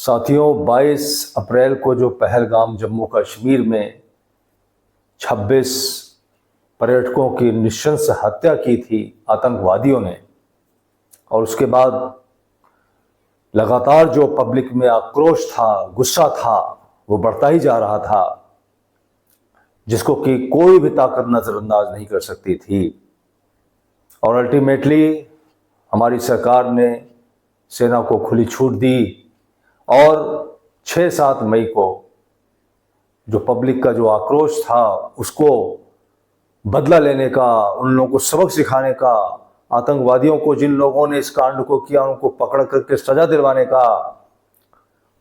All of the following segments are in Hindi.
साथियों, 22 अप्रैल को जो पहलगाम जम्मू कश्मीर में 26 पर्यटकों की नृशंस हत्या की थी आतंकवादियों ने, और उसके बाद लगातार जो पब्लिक में आक्रोश था, गुस्सा था, वो बढ़ता ही जा रहा था, जिसको कि कोई भी ताकत नजरअंदाज नहीं कर सकती थी। और अल्टीमेटली हमारी सरकार ने सेना को खुली छूट दी और 6-7 मई को जो पब्लिक का जो आक्रोश था उसको बदला लेने का, उन लोगों को सबक सिखाने का, आतंकवादियों को, जिन लोगों ने इस कांड को किया उनको पकड़ करके सजा दिलवाने का,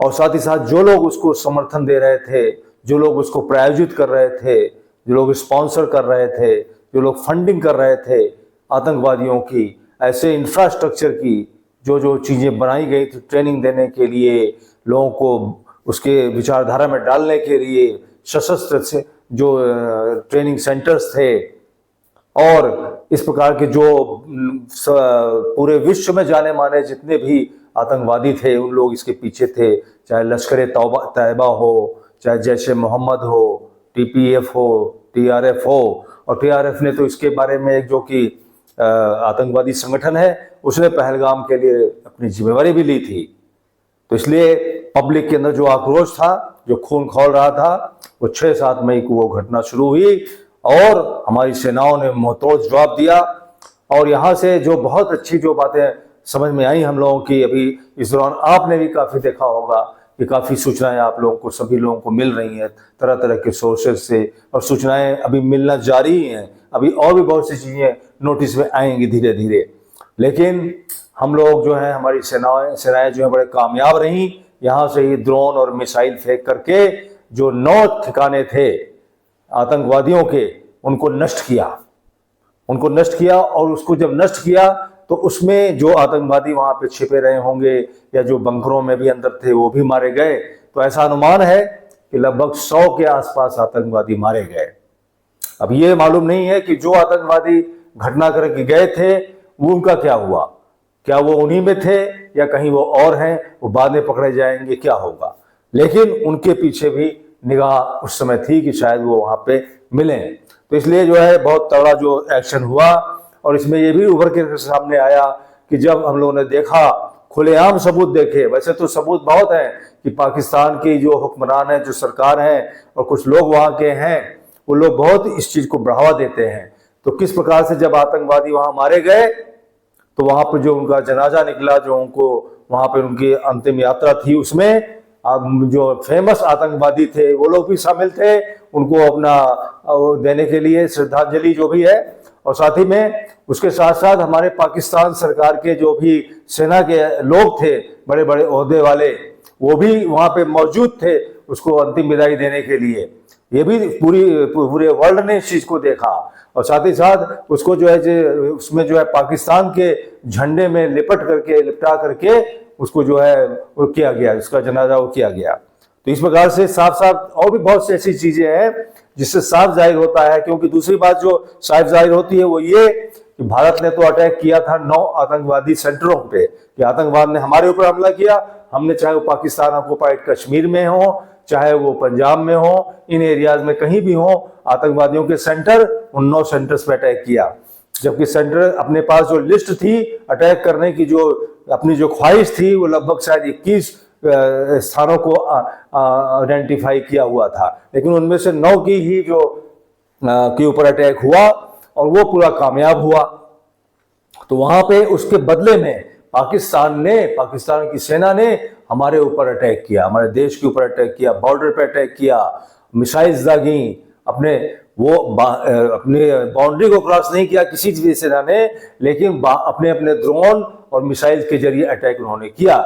और साथ ही साथ जो लोग उसको समर्थन दे रहे थे, जो लोग उसको प्रायोजित कर रहे थे, जो लोग स्पॉन्सर कर रहे थे, जो लोग फंडिंग कर रहे थे आतंकवादियों की, ऐसे इंफ्रास्ट्रक्चर की जो जो चीज़ें बनाई गई थी ट्रेनिंग देने के लिए, लोगों को उसके विचारधारा में डालने के लिए, सशस्त्र से जो ट्रेनिंग सेंटर्स थे, और इस प्रकार के जो पूरे विश्व में जाने माने जितने भी आतंकवादी थे उन लोग इसके पीछे थे। चाहे लश्कर तैयबा हो, चाहे जैश ए मोहम्मद हो, TPF हो, TRF हो। और TRF ने तो इसके बारे में एक जो कि आतंकवादी संगठन है, उसने पहलगाम के लिए अपनी जिम्मेवारी भी ली थी। तो इसलिए पब्लिक के अंदर जो आक्रोश था, जो खून खौल रहा था, वो 6-7 मई को वो घटना शुरू हुई और हमारी सेनाओं ने मुंहतोड़ जवाब दिया। और यहाँ से जो बहुत अच्छी जो बातें समझ में आई हम लोगों की, अभी इस दौरान आपने भी काफ़ी देखा होगा कि काफ़ी सूचनाएं आप लोगों को, सभी लोगों को मिल रही हैं तरह तरह के सोर्सेज से, और सूचनाएं अभी मिलना जारी हैं। अभी और भी बहुत सी चीज़ें नोटिस में आएंगी धीरे धीरे। लेकिन हम लोग जो हैं, हमारी सेनाएं जो है बड़े कामयाब रहीं। यहाँ से ही ड्रोन और मिसाइल फेंक करके जो 9 ठिकाने थे आतंकवादियों के, उनको नष्ट किया। और उसको जब नष्ट किया तो उसमें जो आतंकवादी वहाँ पे छिपे रहे होंगे या जो बंकरों में भी अंदर थे वो भी मारे गए। तो ऐसा अनुमान है कि लगभग 100 के आसपास आतंकवादी मारे गए। अब ये मालूम नहीं है कि जो आतंकवादी घटना करके गए थे वो उनका क्या हुआ, क्या वो उन्हीं में थे या कहीं वो और हैं, वो बाद में पकड़े जाएंगे, क्या होगा। लेकिन उनके पीछे भी निगाह उस समय थी कि शायद वो वहाँ पे मिलें। तो इसलिए जो है बहुत तगड़ा जो एक्शन हुआ। और इसमें ये भी उभर के सामने आया कि जब हम लोगों ने देखा, खुलेआम सबूत देखे, वैसे तो सबूत बहुत हैं कि पाकिस्तान की जो हुक्मरान है, जो सरकार है और कुछ लोग वहाँ के हैं, वो लोग बहुत इस चीज़ को बढ़ावा देते हैं। तो किस प्रकार से जब आतंकवादी वहाँ मारे गए तो वहाँ पर जो उनका जनाजा निकला, जो उनको वहाँ पर उनकी अंतिम यात्रा थी, उसमें जो फेमस आतंकवादी थे वो लोग भी शामिल थे, उनको अपना देने के लिए श्रद्धांजलि जो भी है। और साथ ही में उसके साथ साथ हमारे पाकिस्तान सरकार के जो भी सेना के लोग थे, बड़े बड़े ओहदे वाले, वो भी वहाँ पे मौजूद थे उसको अंतिम विदाई देने के लिए। ये भी पूरे वर्ल्ड ने इस चीज़ को देखा। और साथ ही साथ उसको जो है उसमें जो है पाकिस्तान के झंडे में लिपटा करके उसको जो है वो किया गया, उसका जनाजा वो किया गया। तो इस प्रकार से साफ साफ और भी बहुत सी ऐसी चीजें हैं जिससे साफ जाहिर होता है। क्योंकि दूसरी बात जो साफ जाहिर होती है वो ये कि भारत ने तो अटैक किया था 9 आतंकवादी सेंटरों पे, कि आतंकवाद ने हमारे ऊपर हमला किया। हमने, चाहे वो पाकिस्तान ऑक्युपाइड कश्मीर में हो, चाहे वो पंजाब में हो, इन एरियाज में कहीं भी हो, आतंकवादियों के सेंटर, उन 9 सेंटर्स पे अटैक किया। जबकि सेंटर अपने पास जो लिस्ट थी अटैक करने की, जो अपनी जो ख्वाहिश थी, वो लगभग शायद 21 स्थानों को आइडेंटिफाई किया हुआ था। लेकिन उनमें से 9 की ही जो के ऊपर अटैक हुआ और वो पूरा कामयाब हुआ। तो वहां पे उसके बदले में पाकिस्तान की सेना ने हमारे ऊपर अटैक किया, हमारे देश के ऊपर अटैक किया, बॉर्डर पे अटैक किया, मिसाइल्स दागी, अपने बाउंड्री को क्रॉस नहीं किया किसी भी सेना ने, लेकिन अपने ड्रोन और मिसाइल के जरिए अटैक उन्होंने किया।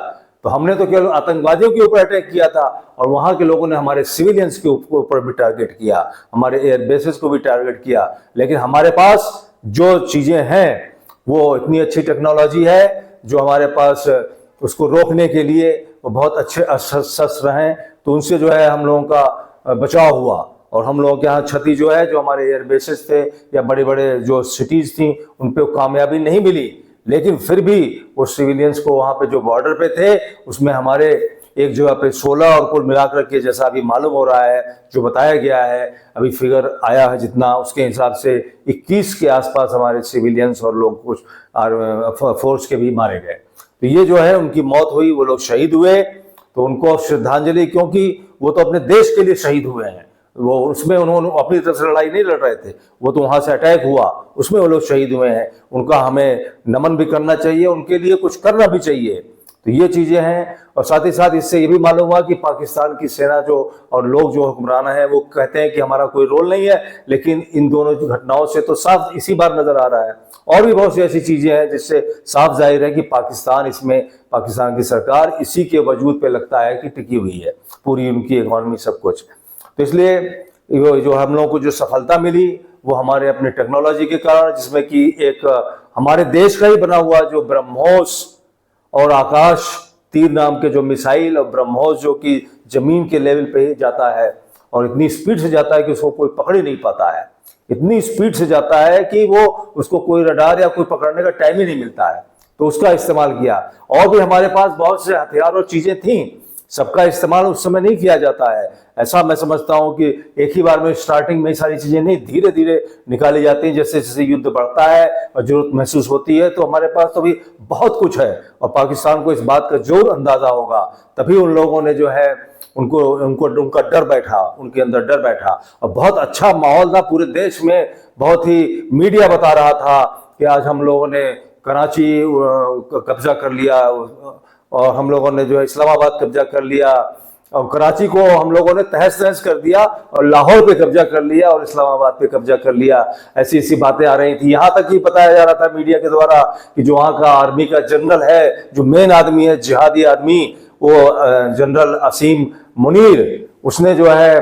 तो हमने तो केवल आतंकवादियों के ऊपर अटैक किया था और वहां के लोगों ने हमारे सिविलियंस के ऊपर भी टारगेट किया, हमारे एयर बेसेस को भी टारगेट किया। लेकिन हमारे पास जो चीजें हैं वो इतनी अच्छी टेक्नोलॉजी है जो हमारे पास उसको रोकने के लिए वो बहुत अच्छे शस्त्र हैं। तो उनसे जो है हम लोगों का बचाव हुआ। और हम लोगों के यहाँ क्षति जो है, जो हमारे एयर बेसेस थे या बड़े बड़े जो सिटीज थी, उन पे कामयाबी नहीं मिली। लेकिन फिर भी वो सिविलियंस को वहाँ पे जो बॉर्डर पे थे उसमें हमारे एक जगह पे 16 और कुल मिलाकर के जैसा अभी मालूम हो रहा है, जो बताया गया है, अभी फिगर आया है जितना, उसके हिसाब से 21 के आसपास हमारे सिविलियंस और लोग कुछ फोर्स के भी मारे गए। तो ये जो है उनकी मौत हुई, वो लोग शहीद हुए, तो उनको श्रद्धांजलि, क्योंकि वो तो अपने देश के लिए शहीद हुए हैं, वो उसमें उन्होंने अपनी तरफ से लड़ाई नहीं लड़ रहे थे, वो तो वहां से अटैक हुआ, उसमें वो लोग शहीद हुए हैं, उनका हमें नमन भी करना चाहिए, उनके लिए कुछ करना भी चाहिए। तो ये चीजें हैं। और साथ ही साथ इससे ये भी मालूम हुआ कि पाकिस्तान की सेना जो और लोग जो हुक्मरान हैं वो कहते हैं कि हमारा कोई रोल नहीं है, लेकिन इन दोनों घटनाओं से तो साफ इसी बार नजर आ रहा है। और भी बहुत सी ऐसी चीजें हैं जिससे साफ जाहिर है कि पाकिस्तान की सरकार इसी के वजूद पे लगता है कि टिकी हुई है, पूरी उनकी इकॉनमी सब कुछ। तो इसलिए जो हम लोगों को जो सफलता मिली वो हमारे अपने टेक्नोलॉजी के कारण, जिसमें कि एक हमारे देश का ही बना हुआ जो ब्रह्मोस और आकाश तीर नाम के जो मिसाइल, और ब्रह्मोस जो कि जमीन के लेवल पे ही जाता है और इतनी स्पीड से जाता है कि उसको कोई पकड़ ही नहीं पाता है, इतनी स्पीड से जाता है कि वो उसको कोई रडार या कोई पकड़ने का टाइम ही नहीं मिलता है, तो उसका इस्तेमाल किया। और भी हमारे पास बहुत से हथियार और चीजें थीं, सबका इस्तेमाल उस समय नहीं किया जाता है। ऐसा मैं समझता हूं कि एक ही बार में स्टार्टिंग में सारी चीजें नहीं, धीरे धीरे निकाली जाती हैं। जैसे जैसे युद्ध बढ़ता है और जरूरत महसूस होती है, तो हमारे पास तो भी बहुत कुछ है, और पाकिस्तान को इस बात का जरूर अंदाजा होगा, तभी उन लोगों ने जो है उनका डर बैठा, उनके अंदर डर बैठा। और बहुत अच्छा माहौल था पूरे देश में, बहुत ही मीडिया बता रहा था कि आज हम लोगों ने कराची कब्जा कर लिया, और हम लोगों ने जो है इस्लामाबाद कब्जा कर लिया, और कराची को हम लोगों ने तहस नहस कर दिया, और लाहौर पे कब्जा कर लिया, और इस्लामाबाद पे कब्जा कर लिया। ऐसी ऐसी बातें आ रही थी। यहाँ तक ही बताया जा रहा था मीडिया के द्वारा कि जो वहाँ का आर्मी का जनरल है, जो मेन आदमी है, जिहादी आदमी, वो जनरल असीम मुनीर, उसने जो है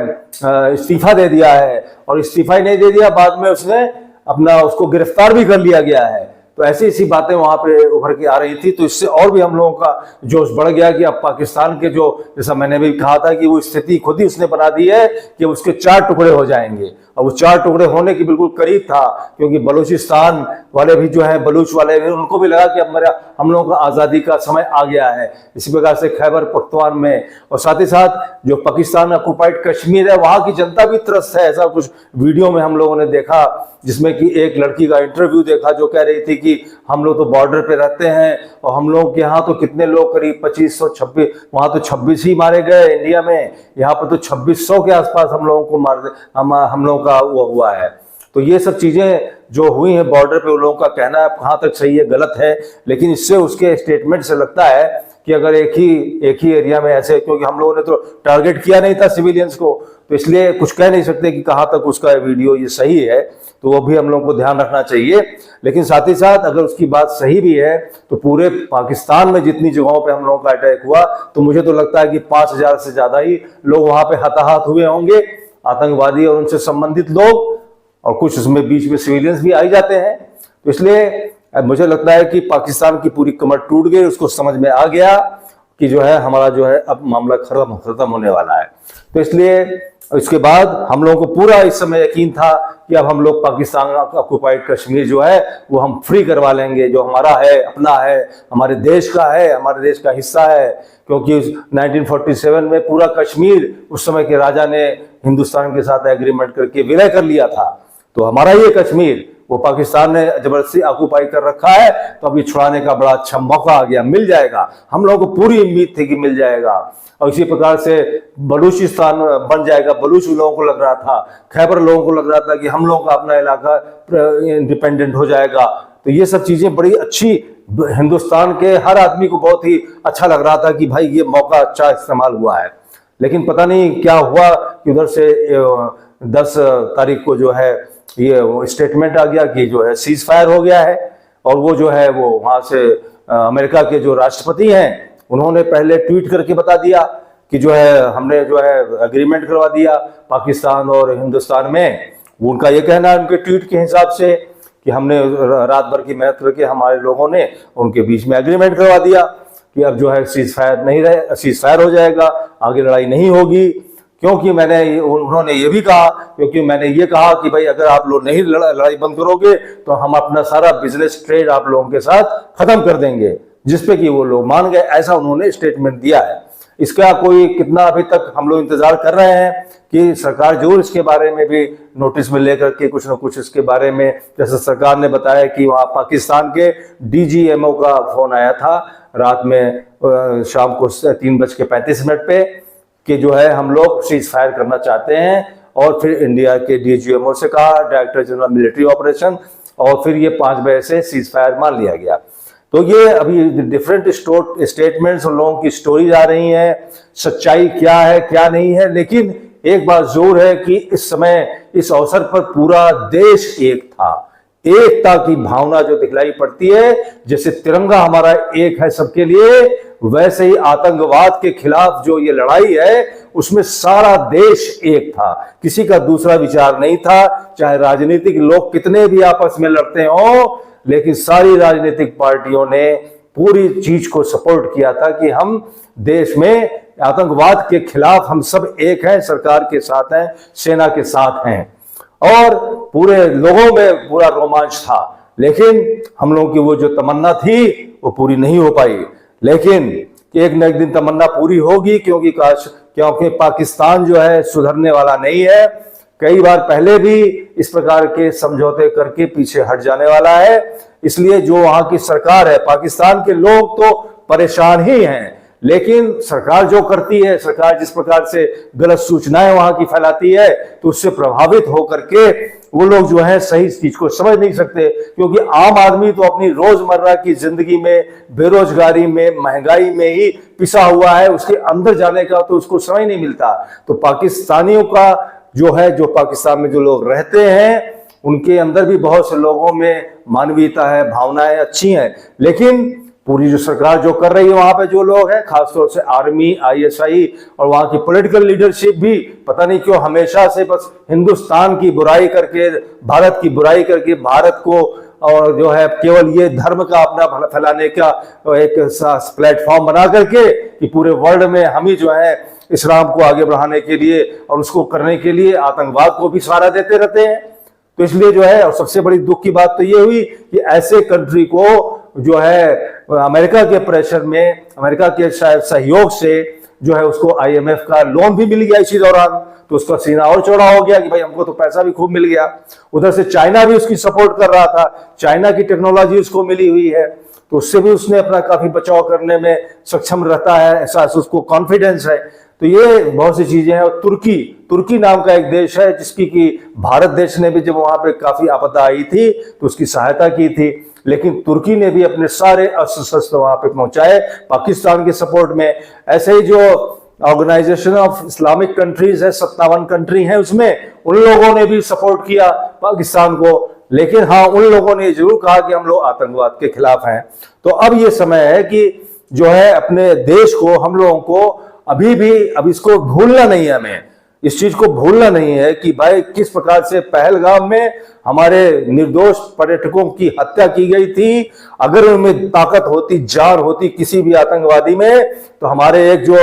इस्तीफा दे दिया है, और इस्तीफा ही नहीं दे दिया, बाद में उसको गिरफ्तार भी कर लिया गया है। तो ऐसी ऐसी बातें वहां पे उभर के आ रही थी। तो इससे और भी हम लोगों का जोश बढ़ गया कि अब पाकिस्तान के जो, जैसा मैंने भी कहा था कि वो स्थिति खुद ही उसने बना दी है कि उसके 4 टुकड़े हो जाएंगे, और वो 4 टुकड़े होने की बिल्कुल करीब था, क्योंकि बलूचिस्तान वाले भी जो है, बलूच वाले भी, उनको भी लगा कि अब हम लोगों का आज़ादी का समय आ गया है। इसी प्रकार से खैबर पख्तूनख्वा में, और साथ ही साथ जो पाकिस्तान ऑक्युपाइड कश्मीर है, वहां की जनता भी त्रस्त है। ऐसा कुछ वीडियो में हम लोगों ने देखा, जिसमें कि एक लड़की का इंटरव्यू देखा जो कह रही थी कि हम लोग तो बॉर्डर पे रहते हैं, और हम लोग के यहाँ तो कितने लोग, करीब 2526, वहां तो 26 ही मारे गए इंडिया में, यहाँ पर तो 2600 के आसपास हम लोगों को हम लोगों का वो हुआ है। तो ये सब चीजें जो हुई हैं बॉर्डर पे, उन लोगों का कहना है कहाँ तक सही है गलत है, लेकिन इससे उसके स्टेटमेंट से लगता है कि अगर एक ही एरिया में ऐसे, क्योंकि हम लोगों ने तो टारगेट किया नहीं था सिविलियंस को, तो इसलिए कुछ कह नहीं सकते कि कहाँ तक उसका वीडियो ये सही है, तो वो भी हम लोगों को ध्यान रखना चाहिए। लेकिन साथ ही साथ अगर उसकी बात सही भी है, तो पूरे पाकिस्तान में जितनी जगहों पे हम लोगों का अटैक हुआ, तो मुझे तो लगता है कि 5000 से ज्यादा ही लोग वहां पे हताहत हुए होंगे, आतंकवादी और उनसे संबंधित लोग, और कुछ उसमें बीच में सिविलियंस भी आई जाते हैं। तो इसलिए मुझे लगता है कि पाकिस्तान की पूरी कमर टूट गई, उसको समझ में आ गया कि जो है हमारा जो है अब मामला खत्म होने वाला है। तो इसलिए इसके बाद हम लोगों को पूरा इस समय यकीन था कि अब हम लोग पाकिस्तान ऑक्युपाइड कश्मीर जो है वो हम फ्री करवा लेंगे, जो हमारा है, अपना है, हमारे देश का है, हमारे देश का हिस्सा है। क्योंकि 1947 में पूरा कश्मीर उस समय के राजा ने हिंदुस्तान के साथ एग्रीमेंट करके विलय कर लिया था, तो हमारा ये कश्मीर वो पाकिस्तान ने जबरदस्ती ऑक्युपाई कर रखा है। तो अभी छुड़ाने का बड़ा अच्छा मौका आ गया, मिल जाएगा, हम लोगों को पूरी उम्मीद थी कि मिल जाएगा। और इसी प्रकार से बलूचिस्तान बन जाएगा, बलूच लोगों को लग रहा था, खैबर लोगों को लग रहा था कि हम लोगों का अपना इलाका इंडिपेंडेंट हो जाएगा। तो ये सब चीजें बड़ी अच्छी, हिंदुस्तान के हर आदमी को बहुत ही अच्छा लग रहा था कि भाई ये मौका अच्छा इस्तेमाल हुआ है। लेकिन पता नहीं क्या हुआ कि उधर से 10 तारीख को जो है ये स्टेटमेंट आ गया कि जो है सीज फायर हो गया है। और वो जो है वो वहां से अमेरिका के जो राष्ट्रपति हैं उन्होंने पहले ट्वीट करके बता दिया कि जो है हमने जो है एग्रीमेंट करवा दिया पाकिस्तान और हिंदुस्तान में। उनका ये कहना है उनके ट्वीट के हिसाब से कि हमने रात भर की मेहनत करके हमारे लोगों ने उनके बीच में एग्रीमेंट करवा दिया कि अब जो है सीज फायर नहीं रहे, सीज फायर हो जाएगा, आगे लड़ाई नहीं होगी। क्योंकि उन्होंने ये भी कहा, क्योंकि मैंने ये कहा कि भाई अगर आप लोग नहीं लड़ाई बंद करोगे तो हम अपना सारा बिजनेस ट्रेड आप लोगों के साथ खत्म कर देंगे, जिसपे कि वो लोग मान गए, ऐसा उन्होंने स्टेटमेंट दिया है। इसका कोई कितना अभी तक हम लोग इंतजार कर रहे हैं कि सरकार जरूर इसके बारे में भी नोटिस में लेकर के कुछ ना कुछ इसके बारे में, जैसे सरकार ने बताया कि वहाँ पाकिस्तान के DGMO का फोन आया था रात में शाम को 3:35 पे कि जो है हम लोग सीज फायर करना चाहते हैं, और फिर इंडिया के DGMO से कहा, डायरेक्टर जनरल मिलिट्री ऑपरेशन, और फिर ये 5 बजे से सीज फायर मान लिया गया। तो ये अभी डिफरेंट स्टेटमेंट्स और लोगों की स्टोरीज आ रही हैं, सच्चाई क्या है क्या नहीं है, लेकिन एक बात जरूर है कि इस समय इस अवसर पर पूरा देश एक था। एकता की भावना जो दिखलाई पड़ती है, जैसे तिरंगा हमारा एक है सबके लिए, वैसे ही आतंकवाद के खिलाफ जो ये लड़ाई है उसमें सारा देश एक था, किसी का दूसरा विचार नहीं था। चाहे राजनीतिक लोग कितने भी आपस में लड़ते हो, लेकिन सारी राजनीतिक पार्टियों ने पूरी चीज को सपोर्ट किया था कि हम देश में आतंकवाद के खिलाफ हम सब एक हैं, सरकार के साथ हैं, सेना के साथ हैं, और पूरे लोगों में पूरा रोमांच था। लेकिन हम लोगों की वो जो तमन्ना थी वो पूरी नहीं हो पाई, लेकिन एक न एक दिन तमन्ना पूरी होगी, क्योंकि पाकिस्तान जो है सुधरने वाला नहीं है। कई बार पहले भी इस प्रकार के समझौते करके पीछे हट जाने वाला है। इसलिए जो वहां की सरकार है, पाकिस्तान के लोग तो परेशान ही हैं, लेकिन सरकार जो करती है, सरकार जिस प्रकार से गलत सूचनाएं वहां की फैलाती है, तो उससे प्रभावित होकर के वो लोग जो है सही चीज को समझ नहीं सकते, क्योंकि आम आदमी तो अपनी रोजमर्रा की जिंदगी में, बेरोजगारी में, महंगाई में ही पिसा हुआ है, उसके अंदर जाने का तो उसको समय नहीं मिलता। तो पाकिस्तानियों का जो है, जो पाकिस्तान में जो लोग रहते हैं, उनके अंदर भी बहुत से लोगों में मानवीयता है, भावनाएं अच्छी हैं, लेकिन पूरी जो सरकार जो कर रही है, वहां पे जो लोग हैं, खासतौर से आर्मी, ISI और वहां की पॉलिटिकल लीडरशिप भी पता नहीं क्यों हमेशा से बस हिंदुस्तान की बुराई करके, भारत की बुराई करके, भारत को और जो है केवल ये धर्म का अपना फैलाने का एक प्लेटफॉर्म बना करके कि पूरे वर्ल्ड में हम ही जो है इस्लाम को आगे बढ़ाने के लिए और उसको करने के लिए आतंकवाद को भी सहारा देते रहते हैं। तो इसलिए जो है, और सबसे बड़ी दुख की बात तो ये हुई कि ऐसे कंट्री को जो है अमेरिका के प्रेशर में, अमेरिका के शायद सहयोग से जो है उसको IMF का लोन भी मिल गया इसी दौरान, तो उसका सीना और चौड़ा हो गया कि भाई हमको तो पैसा भी खूब मिल गया। उधर से चाइना भी उसकी सपोर्ट कर रहा था, चाइना की टेक्नोलॉजी उसको मिली हुई है, तो उससे भी उसने अपना काफी बचाव करने में सक्षम रहता है, ऐसा उसको कॉन्फिडेंस है। तो ये बहुत सी चीजें हैं। और तुर्की नाम का एक देश है जिसकी कि भारत देश ने भी जब वहां पे काफी आपदा आई थी तो उसकी सहायता की थी, लेकिन तुर्की ने भी अपने सारे अस्त्र शस्त्र वहां पे पहुंचाए पाकिस्तान के सपोर्ट में। ऐसे ही जो ऑर्गेनाइजेशन ऑफ इस्लामिक कंट्रीज है, 57 कंट्री है, उसमें उन लोगों ने भी सपोर्ट किया पाकिस्तान को। लेकिन हाँ, उन लोगों ने जरूर कहा कि हम लोग आतंकवाद के खिलाफ हैं। तो अब ये समय है कि जो है अपने देश को, हम लोगों को अब इसको भूलना नहीं है, हमें इस चीज को भूलना नहीं है कि भाई किस प्रकार से पहलगाम में हमारे निर्दोष पर्यटकों की हत्या की गई थी। अगर उनमें ताकत होती, जान होती किसी भी आतंकवादी में, तो हमारे एक जो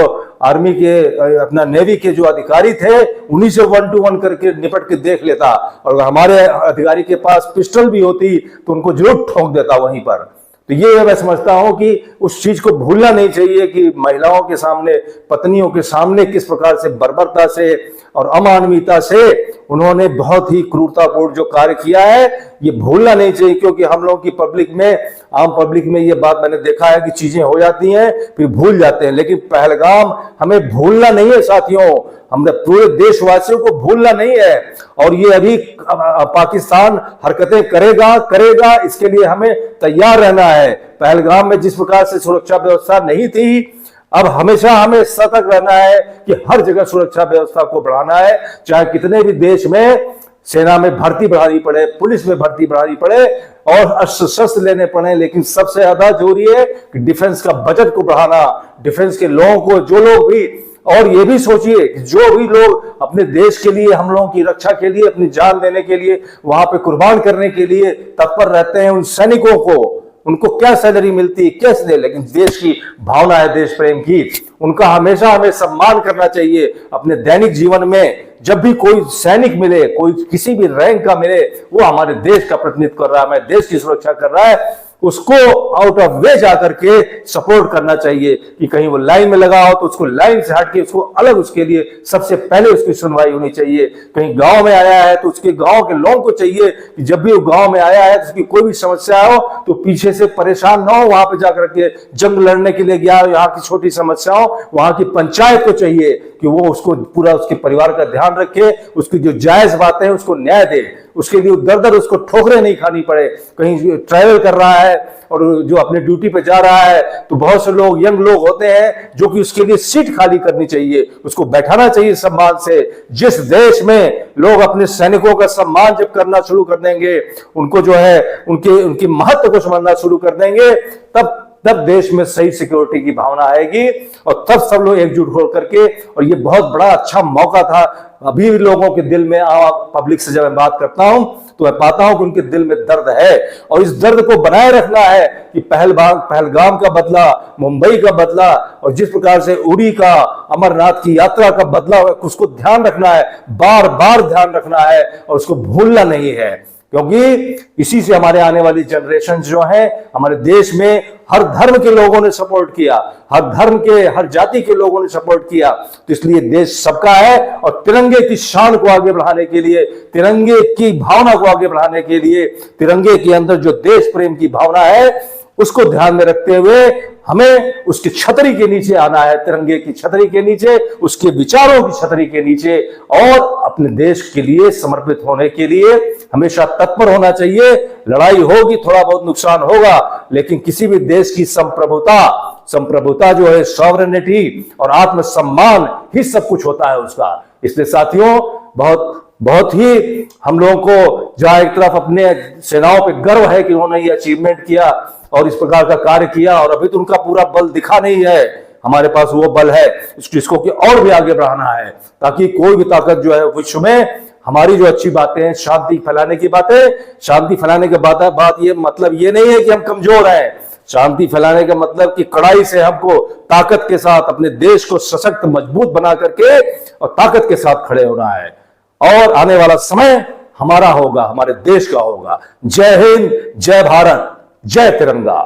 आर्मी के, अपना नेवी के जो अधिकारी थे, उन्हीं से 1 to 1 करके निपट के देख लेता, और हमारे अधिकारी के पास पिस्टल भी होती तो उनको जरूर ठोक देता वहीं पर। तो ये मैं समझता हूं कि उस चीज को भूलना नहीं चाहिए कि महिलाओं के सामने, पत्नियों के सामने किस प्रकार से बर्बरता से और अमानवीयता से उन्होंने बहुत ही क्रूरतापूर्ण जो कार्य किया है, ये भूलना नहीं चाहिए। क्योंकि हम लोग की पब्लिक में, आम पब्लिक में ये बात मैंने देखा है कि चीजें हो जाती हैं फिर भूल जाते हैं, लेकिन पहलगाम हमें भूलना नहीं है साथियों, हमने पूरे देशवासियों को भूलना नहीं है। और ये अभी पाकिस्तान हरकतें करेगा, इसके लिए हमें तैयार रहना है। पहलगाम में जिस प्रकार से सुरक्षा व्यवस्था नहीं थी, अब हमेशा हमें सतर्क रहना है कि हर जगह सुरक्षा व्यवस्था को बढ़ाना है, चाहे कितने भी देश में सेना में भर्ती बढ़ानी पड़े, पुलिस में भर्ती बढ़ानी पड़े और अस्त्र शस्त्र लेने पड़े, लेकिन सबसे ज्यादा जरूरी है कि डिफेंस का बजट को बढ़ाना, डिफेंस के लोगों को, जो लोग भी, और ये भी सोचिए कि जो भी लोग अपने देश के लिए, हम लोगों की रक्षा के लिए, अपनी जान देने के लिए, वहां पे कुर्बान करने के लिए तत्पर रहते हैं, उन सैनिकों को, उनको क्या सैलरी मिलती है, कैसे दे, लेकिन देश की भावना है, देश प्रेम की, उनका हमेशा हमें सम्मान करना चाहिए। अपने दैनिक जीवन में जब भी कोई सैनिक मिले, कोई किसी भी रैंक का मिले, वो हमारे देश का प्रतिनिधित्व कर रहा है, हमारे देश की सुरक्षा कर रहा है, उसको आउट ऑफ वे जाकर के सपोर्ट करना चाहिए कि कहीं वो लाइन में लगा हो तो उसको लाइन से हट के उसको अलग, उसके लिए सबसे पहले उसकी सुनवाई होनी चाहिए। कहीं गांव में आया है तो उसके गांव के लोगों को चाहिए कि जब भी वो गांव में आया है तो उसकी कोई भी समस्या हो तो पीछे से परेशान ना हो, वहां पे जाकर के जंग लड़ने के लिए गया, यहाँ की छोटी समस्या हो, वहां की पंचायत को चाहिए कि वो उसको पूरा उसके परिवार का ध्यान रखे, उसकी जो जायज बातें हैं उसको न्याय दे, उसके लिए दर दर उसको ठोकरें नहीं खानी पड़े। कहीं ट्रैवल कर रहा है और जो अपने ड्यूटी पे जा रहा है तो बहुत से लोग, यंग लोग होते हैं जो कि उसके लिए सीट खाली करनी चाहिए, उसको बैठाना चाहिए सम्मान से। जिस देश में लोग अपने सैनिकों का सम्मान जब करना शुरू कर देंगे, उनको जो है उनके महत्व को समझना शुरू कर देंगे, तब देश में सही सिक्योरिटी की भावना आएगी और तब सब लोग एकजुट होकर के, और ये बहुत बड़ा अच्छा मौका था। अभी भी लोगों के दिल में, पब्लिक से जब मैं बात करता हूं तो मैं पाता हूं कि उनके दिल में दर्द है और इस दर्द को बनाए रखना है कि पहलगाम का बदला, मुंबई का बदला और जिस प्रकार से उरी का, अमरनाथ की यात्रा का बदला, उसको ध्यान रखना है, बार बार ध्यान रखना है और उसको भूलना नहीं है, क्योंकि इसी से हमारे आने वाली जनरेशन जो है, हमारे देश में हर धर्म के लोगों ने सपोर्ट किया, हर धर्म के, हर जाति के लोगों ने सपोर्ट किया, तो इसलिए देश सबका है और तिरंगे की शान को आगे बढ़ाने के लिए, तिरंगे की भावना को आगे बढ़ाने के लिए, तिरंगे के अंदर जो देश प्रेम की भावना है उसको ध्यान में रखते हुए हमें उसकी छतरी के नीचे आना है, तिरंगे की छतरी के नीचे, उसके विचारों की छतरी के नीचे, और अपने देश के लिए समर्पित होने के लिए हमेशा तत्पर होना चाहिए। लड़ाई होगी, थोड़ा बहुत नुकसान होगा, लेकिन किसी भी देश की संप्रभुता जो है, सॉवरेनिटी और आत्मसम्मान ही सब कुछ होता है उसका। इसलिए साथियों, बहुत ही हम लोगों को जहां एक तरफ अपने सेनाओं पे गर्व है कि उन्होंने ये अचीवमेंट किया और इस प्रकार का कार्य किया, और अभी तो उनका पूरा बल दिखा नहीं है, हमारे पास वो बल है इसको कि और भी आगे बढ़ाना है, ताकि कोई भी ताकत जो है विश्व में हमारी जो अच्छी बातें हैं, शांति फैलाने की बात ये मतलब ये नहीं है कि हम कमजोर हैं। शांति फैलाने का मतलब कि कड़ाई से हमको ताकत के साथ अपने देश को सशक्त, मजबूत बना करके और ताकत के साथ खड़े होना है, और आने वाला समय हमारा होगा, हमारे देश का होगा। जय हिंद, जय भारत, जय तिरंगा।